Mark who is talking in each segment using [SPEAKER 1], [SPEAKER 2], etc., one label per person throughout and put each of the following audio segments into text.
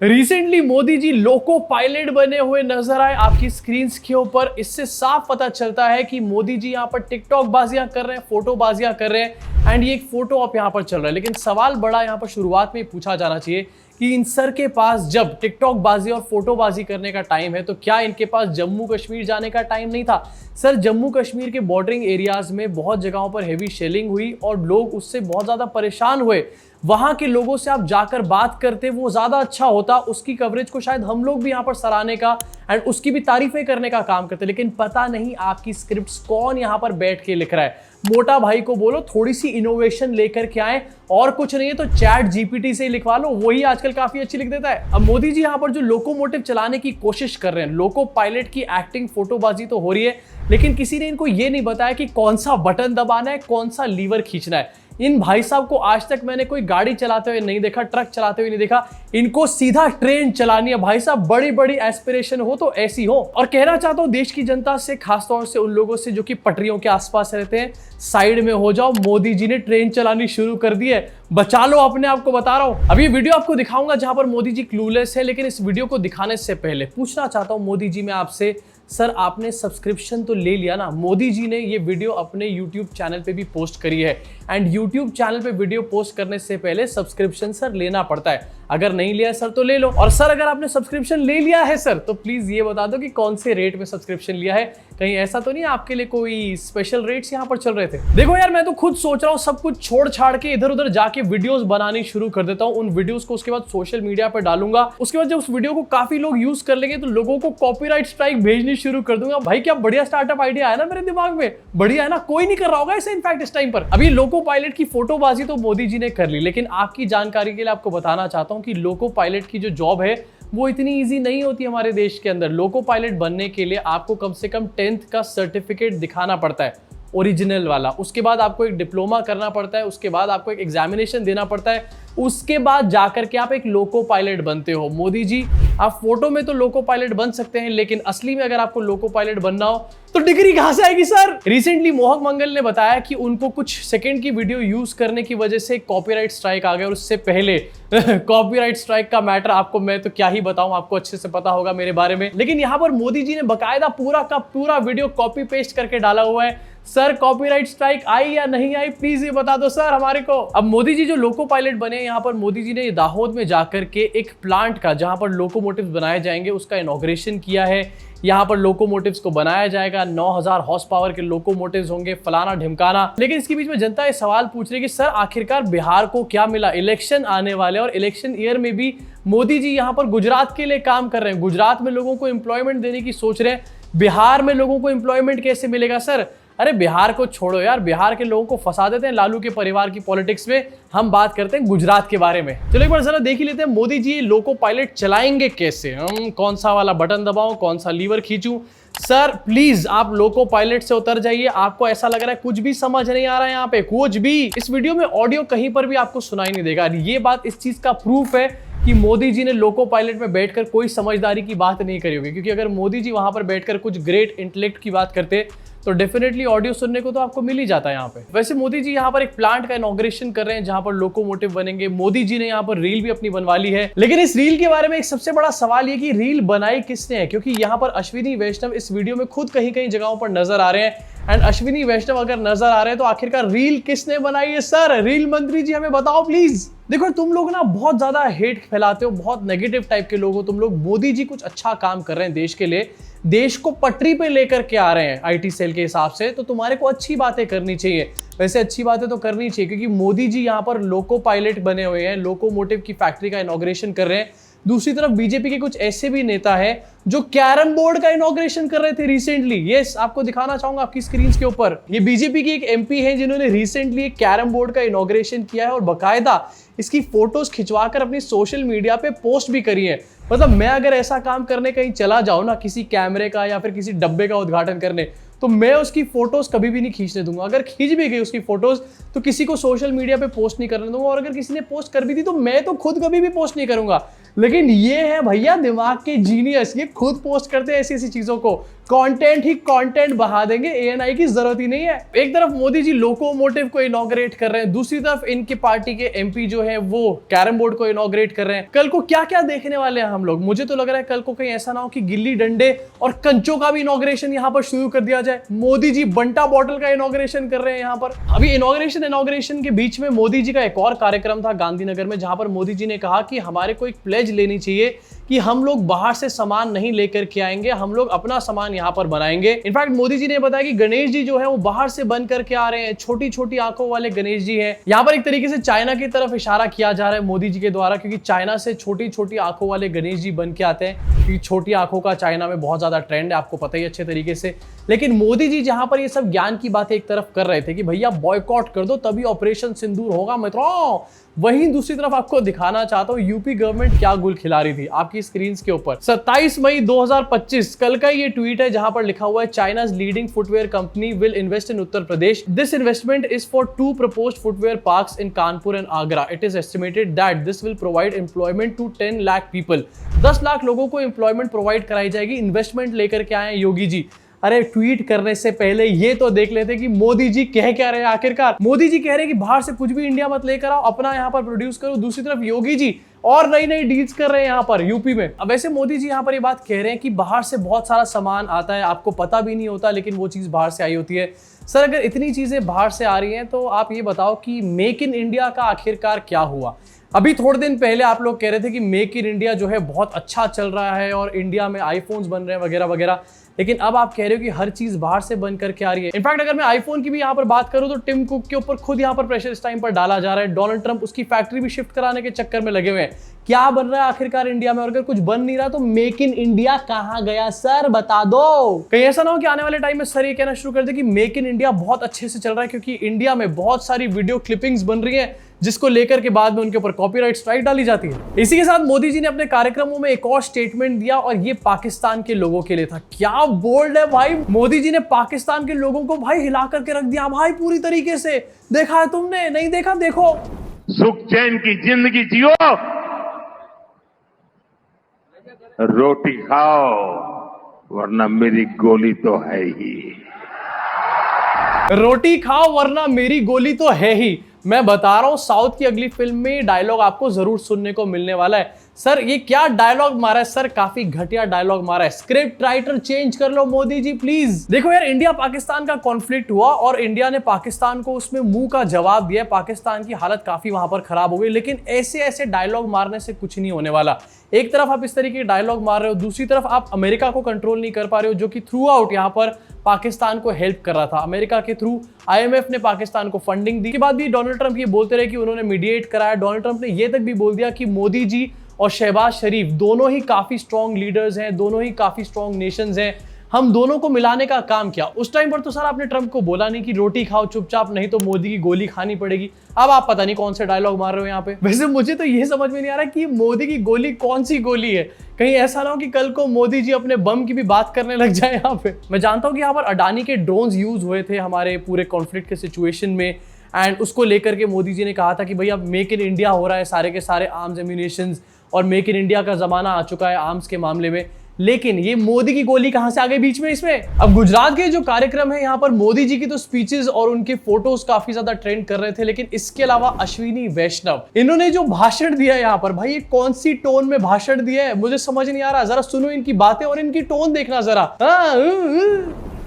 [SPEAKER 1] Recently Modi ji loco pilot बने हुए नजर आए आपकी स्क्रीन के ऊपर। इससे साफ पता चलता है कि मोदी जी यहाँ पर टिकटॉक बाजियां कर रहे हैं, फोटो बाजियां कर रहे हैं एंड ये एक फोटो आप यहाँ पर चल रहा है। लेकिन सवाल बड़ा यहाँ पर शुरुआत में पूछा जाना चाहिए कि इन सर के पास जब टिकटॉक बाजी और फोटोबाजी करने का टाइम है तो क्या इनके पास जम्मू कश्मीर जाने का टाइम नहीं था। सर जम्मू कश्मीर के बॉर्डरिंग एरियाज में बहुत जगहों पर हेवी शेलिंग हुई और लोग उससे बहुत ज्यादा परेशान हुए। वहां के लोगों से आप जाकर बात करते वो ज्यादा अच्छा होता, उसकी कवरेज को शायद हम लोग भी यहां पर सराहने का एंड उसकी भी तारीफें करने का काम करते। लेकिन पता नहीं आपकी स्क्रिप्ट्स कौन यहां पर बैठ के लिख रहा है। मोटा भाई को बोलो थोड़ी सी इनोवेशन लेकर के आए, और कुछ नहीं है तो चैट जीपीटी से ही लिखवा लो, वही आजकल काफी अच्छी लिख देता है। अब मोदी जी यहां पर जो लोकोमोटिव चलाने की कोशिश कर रहे हैं, लोको पायलट की एक्टिंग फोटोबाजी तो हो रही है, लेकिन किसी ने इनको ये नहीं बताया कि कौन सा बटन दबाना है, कौन सा लीवर खींचना है। इन भाई साहब को आज तक मैंने कोई गाड़ी चलाते हुए नहीं देखा, ट्रक चलाते हुए नहीं देखा, इनको सीधा ट्रेन चलानी है। भाई साहब बड़ी बड़ी एस्पिरेशन हो तो ऐसी हो। और कहना चाहता हूं देश की जनता से, खासतौर से उन लोगों से जो कि पटरियों के आसपास रहते हैं, साइड में हो जाओ, मोदी जी ने ट्रेन चलानी शुरू कर दी है, बचा लो अपने आप को, बता रहा हूं। अभी ये वीडियो आपको दिखाऊंगा जहां पर मोदी जी क्लूलेस है, लेकिन इस वीडियो को दिखाने से पहले पूछना चाहता हूं मोदी जी मैं आपसे, सर आपने सब्सक्रिप्शन तो ले लिया ना। मोदी जी ने ये वीडियो अपने YouTube चैनल पे भी पोस्ट करी है एंड YouTube चैनल पे वीडियो पोस्ट करने से पहले सब्सक्रिप्शन सर लेना पड़ता है। अगर नहीं लिया सर तो ले लो। और सर अगर आपने सब्सक्रिप्शन ले लिया है सर तो प्लीज ये बता दो कि कौन से रेट में सब्सक्रिप्शन लिया है। कहीं ऐसा तो नहीं आपके लिए कोई स्पेशल रेट्स यहाँ पर चल रहे थे। देखो यार मैं तो खुद सोच रहा हूँ सब कुछ छोड़ छाड़ के इधर उधर जाके वीडियोस बनानी शुरू कर देता हूँ। उन वीडियोस को उसके बाद सोशल मीडिया पर डालूंगा। उसके बाद जब उस वीडियो को काफी लोग यूज कर लेंगे तो लोगों को कॉपीराइट स्ट्राइक भेजनी शुरू कर दूंगा। भाई क्या बढ़िया स्टार्टअप आइडिया है ना मेरे दिमाग में, बढ़िया है ना, कोई नहीं कर रहा होगा ऐसे इनफैक्ट इस टाइम पर। अभी लोको पायलट की फोटोबाजी तो मोदी जी ने कर ली, लेकिन आपकी जानकारी के लिए आपको बताना चाहता हूँ कि लोको पायलट की जो जॉब है वो इतनी इजी नहीं होती हमारे देश के अंदर। लोको पायलट बनने के लिए आपको कम से कम 10th का सर्टिफिकेट दिखाना पड़ता है, ओरिजिनल वाला। उसके बाद आपको एक डिप्लोमा करना पड़ता है, उसके बाद आपको एक एग्जामिनेशन देना पड़ता है, उसके बाद जाकर के आप एक लोको पायलट बनते हो। मोदी जी आप फोटो में तो लोको पायलट बन सकते हैं, लेकिन असली में अगर आपको लोको पायलट बनना हो तो डिग्री कहां से आएगी सर। रिसेंटली मोहक मंगल ने बताया कि उनको कुछ सेकंड की वीडियो यूज करने की वजह से कॉपीराइट स्ट्राइक आ गया, और उससे पहले कॉपीराइट स्ट्राइक का मैटर आपको मैं तो क्या ही बताऊं, आपको अच्छे से पता होगा मेरे बारे में। लेकिन यहां पर मोदी जी ने बकायदा पूरा का पूरा वीडियो कॉपी पेस्ट करके डाला हुआ है। सर कॉपीराइट स्ट्राइक आई या नहीं आई प्लीज ये बता दो सर हमारे को। अब मोदी जी जो लोको पायलट बने, यहाँ पर मोदी जी ने दाहोद में जाकर के एक प्लांट का जहां पर लोकोमोटिव्स बनाए जाएंगे उसका इनॉग्रेशन किया है। यहाँ पर लोकोमोटिव्स को बनाया जाएगा, 9000 हॉर्स पावर के लोकोमोटिव्स होंगे, फलाना ढिमकाना। लेकिन इसके बीच में जनता ये सवाल पूछ रही है कि सर आखिरकार बिहार को क्या मिला। इलेक्शन आने वाले और इलेक्शन ईयर में भी मोदी जी यहाँ पर गुजरात के लिए काम कर रहे हैं, गुजरात में लोगों को एम्प्लॉयमेंट देने की सोच रहे हैं। बिहार में लोगों को एम्प्लॉयमेंट कैसे मिलेगा सर। अरे बिहार को छोड़ो यार, बिहार के लोगों को फंसा देते हैं लालू के परिवार की पॉलिटिक्स में, हम बात करते हैं गुजरात के बारे में। चलो एक बार जरा देख ही लेते हैं मोदी जी लोको पायलट चलाएंगे कैसे। हम कौन सा वाला बटन दबाऊं, कौन सा लीवर खींचूं। सर प्लीज आप लोको पायलट से उतर जाइए। आपको ऐसा लग रहा है कुछ भी समझ नहीं आ रहा है यहाँ पे, कुछ भी। इस वीडियो में ऑडियो कहीं पर भी आपको सुनाई नहीं देगा। ये बात इस चीज का प्रूफ है कि मोदी जी ने लोको पायलट में बैठकर कोई समझदारी की बात नहीं करी होगी, क्योंकि अगर मोदी जी वहां पर बैठकर कुछ ग्रेट इंटेलेक्ट की बात करते तो डेफिनेटली ऑडियो सुनने को तो आपको मिल ही जाता है यहाँ पे। वैसे मोदी जी यहाँ पर एक प्लांट का इनॉग्रेशन कर रहे हैं जहां पर लोकोमोटिव बनेंगे। मोदी जी ने यहाँ पर रील भी अपनी बनवा ली है। लेकिन इस रील के बारे में एक सबसे बड़ा सवाल ये कि रील बनाई किसने है, क्योंकि यहाँ पर अश्विनी वैष्णव इस वीडियो में खुद कहीं कहीं जगहों पर नजर आ रहे हैं। एंड अश्विनी वैष्णव अगर नजर आ रहे हैं तो आखिरकार रील किसने बनाई है सर। रील मंत्री जी हमें बताओ प्लीज। देखो तुम लोग ना बहुत ज्यादा हेट फैलाते हो, बहुत नेगेटिव टाइप के लोग हो तुम लोग। मोदी जी कुछ अच्छा काम कर रहे हैं देश के लिए, देश को पटरी पे लेकर के आ रहे हैं आईटी सेल के हिसाब से, तो तुम्हारे को अच्छी बातें करनी चाहिए। वैसे अच्छी बातें तो करनी चाहिए क्योंकि मोदी जी यहाँ पर लोको पायलट बने हुए हैं, लोकोमोटिव की फैक्ट्री का इनॉग्रेशन कर रहे हैं। दूसरी तरफ बीजेपी के कुछ ऐसे भी नेता हैं जो कैरम बोर्ड का इनॉग्रेशन कर रहे थे रिसेंटली। यस आपको दिखाना चाहूंगा आपकी स्क्रीन के ऊपर। ये बीजेपी की एक एमपी है जिन्होंने रिसेंटली एक कैरम बोर्ड का इनॉग्रेशन किया है और बकायदा इसकी फोटोज खिंचवाकर अपनी सोशल मीडिया पे पोस्ट भी करी है। मतलब मैं अगर ऐसा काम करने कहीं चला जाऊं ना, किसी कैमरे का या फिर किसी डब्बे का उद्घाटन करने, तो मैं उसकी फोटोज कभी भी नहीं खींचने दूंगा। अगर खींच भी गई उसकी फोटोज तो किसी को सोशल मीडिया पे पोस्ट नहीं करने दूंगा, और अगर किसी ने पोस्ट कर भी दी तो मैं तो खुद कभी भी पोस्ट नहीं करूंगा। लेकिन ये है भैया दिमाग के जीनियस, ये खुद पोस्ट करते हैं ऐसी ऐसी चीजों को। कंटेंट ही कंटेंट बहा देंगे, एएनआई की जरूरत ही नहीं है। एक तरफ मोदी जी लोकोमोटिव को इनॉग्रेट कर रहे हैं, दूसरी तरफ इनकी पार्टी के एमपी जो है वो कैरम बोर्ड को इनॉग्रेट कर रहे हैं। कल को क्या क्या देखने वाले हैं हम लोग? मुझे तो लग रहा है कल को कहीं ऐसा ना हो कि गिल्ली डंडे और कंचों का भी इनॉग्रेशन यहां पर शुरू कर दिया जाए। मोदी जी बंटा बॉटल का इनॉग्रेशन कर रहे हैं यहां पर। अभी इनॉग्रेशन के बीच में मोदी जी का एक और कार्यक्रम था गांधीनगर में, जहां पर मोदी जी ने कहा कि हमारे को एक प्लेज लेनी चाहिए कि हम लोग बाहर से सामान नहीं लेकर के आएंगे, हम लोग अपना सामान यहां पर बनाएंगे। इनफैक्ट मोदी जी ने बताया कि गणेश जी जो है वो बाहर से बन करके आ रहे हैं, छोटी छोटी आंखों वाले गणेश जी हैं। यहां पर एक तरीके से चाइना की तरफ इशारा किया जा रहा है मोदी जी के द्वारा, क्योंकि चाइना से छोटी छोटी आंखों वाले गणेश जी बन के आते हैं, क्योंकि छोटी आंखों का चाइना में बहुत ज्यादा ट्रेंड है, आपको पता ही अच्छे तरीके से। लेकिन मोदी जी जहां पर ये सब ज्ञान की बातें एक तरफ कर रहे थे कि भैया बॉयकॉट कर दो तभी ऑपरेशन सिंदूर होगा मित्रों, वहीं दूसरी तरफ आपको दिखाना चाहता हूं यूपी गवर्नमेंट क्या गुल खिला रही थी आपकी स्क्रीन के ऊपर। 27 मई 2025 कल का ये ट्वीट है, जहां पर लिखा हुआ है China's leading footwear company will invest in Uttar Pradesh. This investment is for 2 proposed footwear parks in Kanpur and Agra. It is estimated that this will provide employment to 10 lakh people. 10 lakh लोगों को एम्प्लॉयमेंट प्रोवाइड कराई जाएगी। इन्वेस्टमेंट लेकर के आए हैं योगी जी। अरे ट्वीट करने से पहले ये तो देख लेते कि मोदी जी कह क्या रहे हैं आखिरकार। मोदी जी कह रहे हैं कि बाहर से कुछ भी इंडिया मत लेकर आओ, अपना यहां पर प्रोड्यूस करो। दूसरी तरफ योगी जी और नई नई डील्स कर रहे हैं यहां पर यूपी में। अब वैसे मोदी जी यहां पर ये बात कह रहे हैं कि बाहर से बहुत सारा सामान आता है, आपको पता भी नहीं होता, लेकिन वो चीज बाहर से आई होती है। सर अगर इतनी चीजें बाहर से आ रही हैं तो आप ये बताओ कि मेक इन इंडिया का आखिरकार क्या हुआ? अभी थोड़े दिन पहले आप लोग कह रहे थे कि मेक इन इंडिया जो है बहुत अच्छा चल रहा है और इंडिया में आईफोन्स बन रहे हैं वगैरह वगैरह, लेकिन अब आप कह रहे हो कि हर चीज बाहर से बन करके आ रही है। इनफैक्ट अगर मैं आईफोन की भी यहाँ पर बात करूं तो टिम कुक के ऊपर खुद यहाँ पर प्रेशर इस टाइम पर डाला जा रहा है। डोनाल्ड ट्रंप उसकी फैक्ट्री भी शिफ्ट कराने के चक्कर में लगे हुए हैं। क्या बन रहा है आखिरकार इंडिया में? और अगर कुछ बन नहीं रहा तो मेक इन इंडिया कहां गया सर, बता दो। कहीं ऐसा ना हो कि आने वाले टाइम में सर ये कहना शुरू कर दे कि मेक इन इंडिया बहुत अच्छे से चल रहा है, क्योंकि इंडिया में बहुत सारी वीडियो क्लिपिंग्स बन रही है जिसको लेकर के बाद में उनके ऊपर कॉपीराइट स्ट्राइक डाली जाती है। इसी के साथ मोदी जी ने अपने कार्यक्रमों में एक और स्टेटमेंट दिया और ये पाकिस्तान के लोगों के लिए था। क्या बोल्ड है भाई, मोदी जी ने पाकिस्तान के लोगों को भाई हिला करके रख दिया भाई पूरी तरीके से। देखा है तुमने? नहीं देखा? देखो,
[SPEAKER 2] सुख चैन की जिंदगी जियो, रोटी खाओ वरना मेरी गोली तो है ही।
[SPEAKER 1] रोटी खाओ वरना मेरी गोली तो है ही। मैं बता रहा हूं साउथ की अगली फिल्म में डायलॉग आपको जरूर सुनने को मिलने वाला है। सर ये क्या डायलॉग मारा है सर, काफी घटिया डायलॉग मारा है। स्क्रिप्ट राइटर चेंज कर लो मोदी जी प्लीज। देखो यार, इंडिया पाकिस्तान का कॉन्फ्लिक्ट हुआ और इंडिया ने पाकिस्तान को उसमें मुंह का जवाब दिया। पाकिस्तान की हालत काफी वहां पर खराब हो गई, लेकिन ऐसे ऐसे डायलॉग मारने से कुछ नहीं होने वाला। एक तरफ आप इस तरीके के डायलॉग मार रहे हो, दूसरी तरफ आप अमेरिका को कंट्रोल नहीं कर पा रहे हो, जो कि थ्रू आउट यहाँ पर पाकिस्तान को हेल्प कर रहा था। अमेरिका के थ्रू आईएमएफ ने पाकिस्तान को फंडिंग दी। के बाद भी डोनाल्ड ट्रंप ये बोलते रहे कि उन्होंने मीडिएट कराया। डोनाल्ड ट्रंप ने ये तक भी बोल दिया कि मोदी जी और शहबाज शरीफ दोनों ही काफी स्ट्रॉन्ग लीडर्स हैं, दोनों ही काफी स्ट्रॉन्ग नेशंस हैं, हम दोनों को मिलाने का काम किया। उस टाइम पर तो सर आपने ट्रंप को बोला नहीं कि रोटी खाओ चुपचाप, नहीं तो मोदी की गोली खानी पड़ेगी। अब आप पता नहीं कौन से डायलॉग मार रहे हो यहाँ पे। वैसे मुझे तो ये समझ में नहीं आ रहा कि मोदी की गोली कौन सी गोली है। कहीं ऐसा ना हो कि कल को मोदी जी अपने बम की भी बात करने लग जाए यहाँ पे। मैं जानता हूँ कि यहाँ पर अडानी के ड्रोन्स यूज हुए थे हमारे पूरे कॉन्फ्लिक्ट के सिचुएशन में, एंड उसको लेकर के मोदी जी ने कहा था कि भाई अब मेक इन इंडिया हो रहा है, सारे के सारे आर्म्स एम्यूनेशंस, और मेक इन इंडिया का जमाना आ चुका है आर्म्स के मामले में। लेकिन ये मोदी की गोली कहां से आ गई बीच में इसमें? अब गुजरात के जो कार्यक्रम है यहाँ पर मोदी जी की तो स्पीचेस और उनके फोटोज काफी ज्यादा ट्रेंड कर रहे थे, लेकिन इसके अलावा अश्विनी वैष्णव इन्होंने जो भाषण दिया यहाँ पर, भाई ये कौन सी टोन में भाषण दिया है मुझे समझ नहीं आ रहा। जरा सुनो इनकी बातें और इनकी टोन देखना जरा।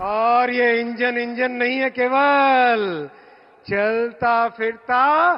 [SPEAKER 3] और ये इंजन नहीं है, केवल चलता फिरता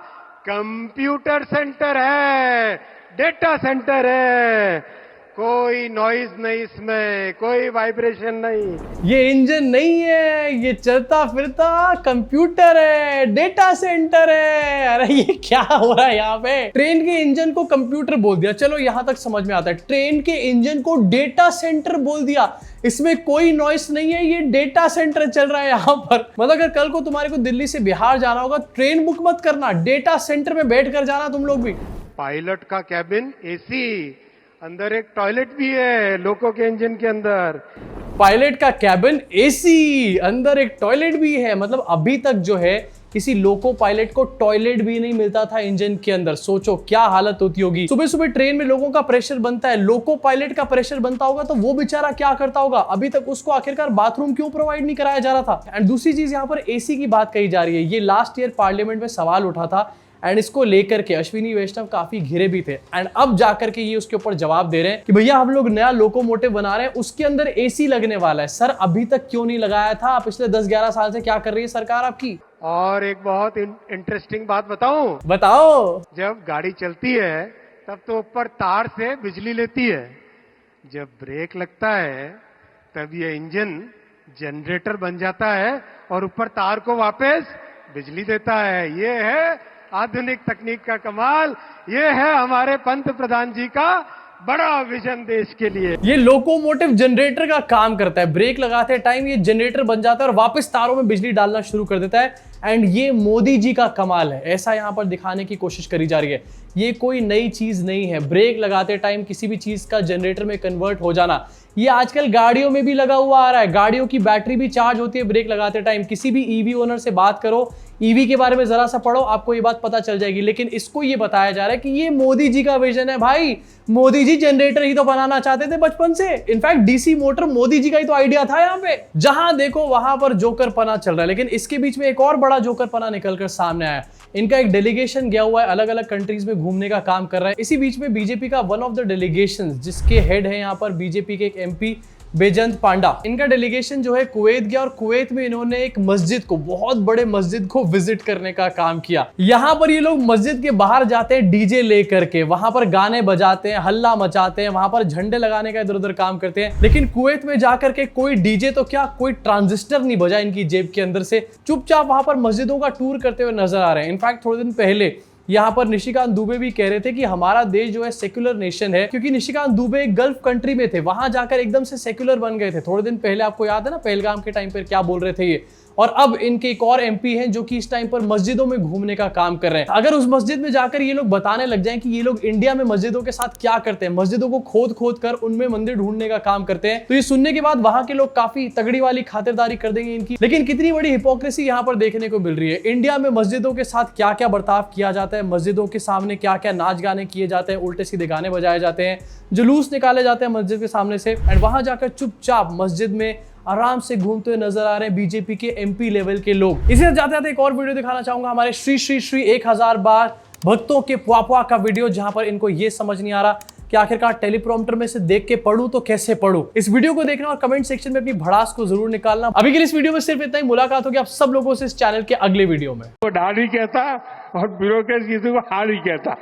[SPEAKER 3] कंप्यूटर सेंटर है, डेटा सेंटर है। कोई नॉइज नहीं इसमें, कोई वाइब्रेशन नहीं।
[SPEAKER 1] ये इंजन नहीं है, ये चलता फिरता कंप्यूटर है, डेटा सेंटर है। अरे ये क्या हो रहा है यहाँ पे? ट्रेन के इंजन को कंप्यूटर बोल दिया, चलो यहां तक समझ में आता है। ट्रेन के इंजन को डेटा सेंटर बोल दिया, इसमें कोई नॉइस नहीं है, ये डेटा सेंटर चल रहा है यहाँ पर। मतलब अगर कल को तुम्हारे को दिल्ली से बिहार जाना होगा, ट्रेन बुक मत करना, डेटा सेंटर में बैठ कर जाना तुम लोग भी।
[SPEAKER 3] पायलट का कैबिन एसी, अंदर एक टॉयलेट भी है लोको के इंजन के अंदर।
[SPEAKER 1] पायलट का कैबिन एसी, अंदर एक टॉयलेट भी है। मतलब अभी तक जो है किसी लोको पायलट को टॉयलेट भी नहीं मिलता था इंजन के अंदर। सोचो क्या हालत होती होगी। सुबह सुबह ट्रेन में लोगों का प्रेशर बनता है, लोको पायलट का प्रेशर बनता होगा तो वो बेचारा क्या करता होगा। अभी तक उसको आखिरकार बाथरूम क्यों प्रोवाइड नहीं कराया जा रहा था। एंड दूसरी चीज यहाँ पर एसी की बात कही जा रही है। ये लास्ट ईयर पार्लियामेंट में सवाल उठा था एंड इसको लेकर के अश्विनी वैष्णव काफी घिरे भी थे एंड अब जाकर के ये उसके ऊपर जवाब दे रहे हैं कि भैया हम लोग नया लोकोमोटिव बना रहे हैं, उसके अंदर एसी लगने वाला है। सर अभी तक क्यों नहीं लगाया था? पिछले 10-11 साल से क्या कर रही है सरकार आपकी?
[SPEAKER 3] और एक बहुत इंटरेस्टिंग बात बताऊं,
[SPEAKER 1] बताओ।
[SPEAKER 3] जब गाड़ी चलती है तब तो ऊपर तार से बिजली लेती है, जब ब्रेक लगता है तब ये इंजन जनरेटर बन जाता है और ऊपर तार को वापस बिजली देता है। ये है आधुनिक तकनीक का कमाल, ये है हमारे पंत प्रधान जी का बड़ा विजन देश के लिए।
[SPEAKER 1] ये लोकोमोटिव जनरेटर का काम करता है, ब्रेक लगाते टाइम ये जनरेटर बन जाता है और वापस तारों में बिजली डालना शुरू कर देता है। एंड ये मोदी जी का कमाल है, ऐसा यहां पर दिखाने की कोशिश करी जा रही है। ये कोई नई चीज नहीं है, ब्रेक लगाते टाइम किसी भी चीज का जनरेटर में कन्वर्ट हो जाना। ये आजकल गाड़ियों में भी लगा हुआ आ रहा है, गाड़ियों की बैटरी भी चार्ज होती है ब्रेक लगाते टाइम। किसी भी ईवी ओनर से बात करो, ईवी के बारे में जरा सा पढ़ो, आपको ये बात पता चल जाएगी। लेकिन इसको ये बताया जा रहा है कि ये मोदी जी का विजन है। भाई मोदी जी जनरेटर ही तो बनाना चाहते थे बचपन से। In fact DC motor Modi ji का ही तो आइडिया था। यहाँ पे जहां देखो वहां पर जोकर पना चल रहा है। लेकिन इसके बीच में एक और बड़ा जोकर पना निकलकर सामने आया। इनका एक डेलीगेशन गया हुआ है, अलग अलग कंट्रीज में घूमने का काम कर रहा है। इसी बीच में बीजेपी का वन ऑफ द डेलीगेशन जिसके हेड है यहाँ पर बीजेपी के एक एमपी बेजंत पांडा, इनका डेलीगेशन जो है कुवैत गया और कुवैत में इन्होंने एक मस्जिद को, बहुत बड़े मस्जिद को विजिट करने का काम किया। यहाँ पर ये लोग मस्जिद के बाहर जाते हैं डीजे लेकर के, वहां पर गाने बजाते हैं, हल्ला मचाते हैं, वहां पर झंडे लगाने का इधर उधर काम करते हैं। लेकिन कुवैत में जाकर के कोई डीजे तो क्या, कोई ट्रांजिस्टर नहीं बजा इनकी जेब के अंदर से। चुपचाप वहां पर मस्जिदों का टूर करते हुए नजर आ रहे हैं। इनफैक्ट थोड़े दिन पहले यहाँ पर निशिकांत दुबे भी कह रहे थे कि हमारा देश जो है सेक्युलर नेशन है, क्योंकि निशिकांत दुबे एक गल्फ कंट्री में थे, वहां जाकर एकदम से सेक्युलर बन गए थे। थोड़े दिन पहले आपको याद है ना पहलगाम के टाइम पर क्या बोल रहे थे ये। और अब इनके एक और एमपी हैं जो कि इस टाइम पर मस्जिदों में घूमने का काम कर रहे हैं। अगर उस मस्जिद में जाकर ये लोग बताने लग जाएं कि ये लोग इंडिया में मस्जिदों के साथ क्या करते हैं, मस्जिदों को खोद खोद कर उनमें मंदिर ढूंढने का काम करते हैं, तो ये सुनने के बाद वहां के लोग काफी तगड़ी वाली खातिरदारी कर देंगे इनकी। लेकिन कितनी बड़ी हिपोक्रेसी यहाँ पर देखने को मिल रही है। इंडिया में मस्जिदों के साथ क्या क्या बर्ताव किया जाता है, मस्जिदों के सामने क्या क्या नाच गाने किए जाते हैं, उल्टे सीधे गाने बजाए जाते हैं, जुलूस निकाले जाते हैं मस्जिद के सामने से। एंड वहां जाकर चुपचाप मस्जिद में आराम से घूमते हुए नजर आ रहे हैं बीजेपी के एमपी लेवल के लोग। इसी जाते जाते एक और वीडियो दिखाना चाहूंगा, हमारे श्री श्री श्री 1000 बार भक्तों के पुआ का वीडियो, जहां पर इनको ये समझ नहीं आ रहा कि आखिरकार टेलीप्रॉम्प्टर में से देख के पढ़ूं तो कैसे पढ़ूं। इस वीडियो को देखना और कमेंट सेक्शन में अपनी भड़ास को जरूर निकालना। अभी के लिए इस वीडियो में सिर्फ इतना ही। मुलाकात होगी आप सब लोगों से इस चैनल के अगले वीडियो में।
[SPEAKER 2] वो डाली कहता और ब्यूरोक्रेट किसी को हारी कहता।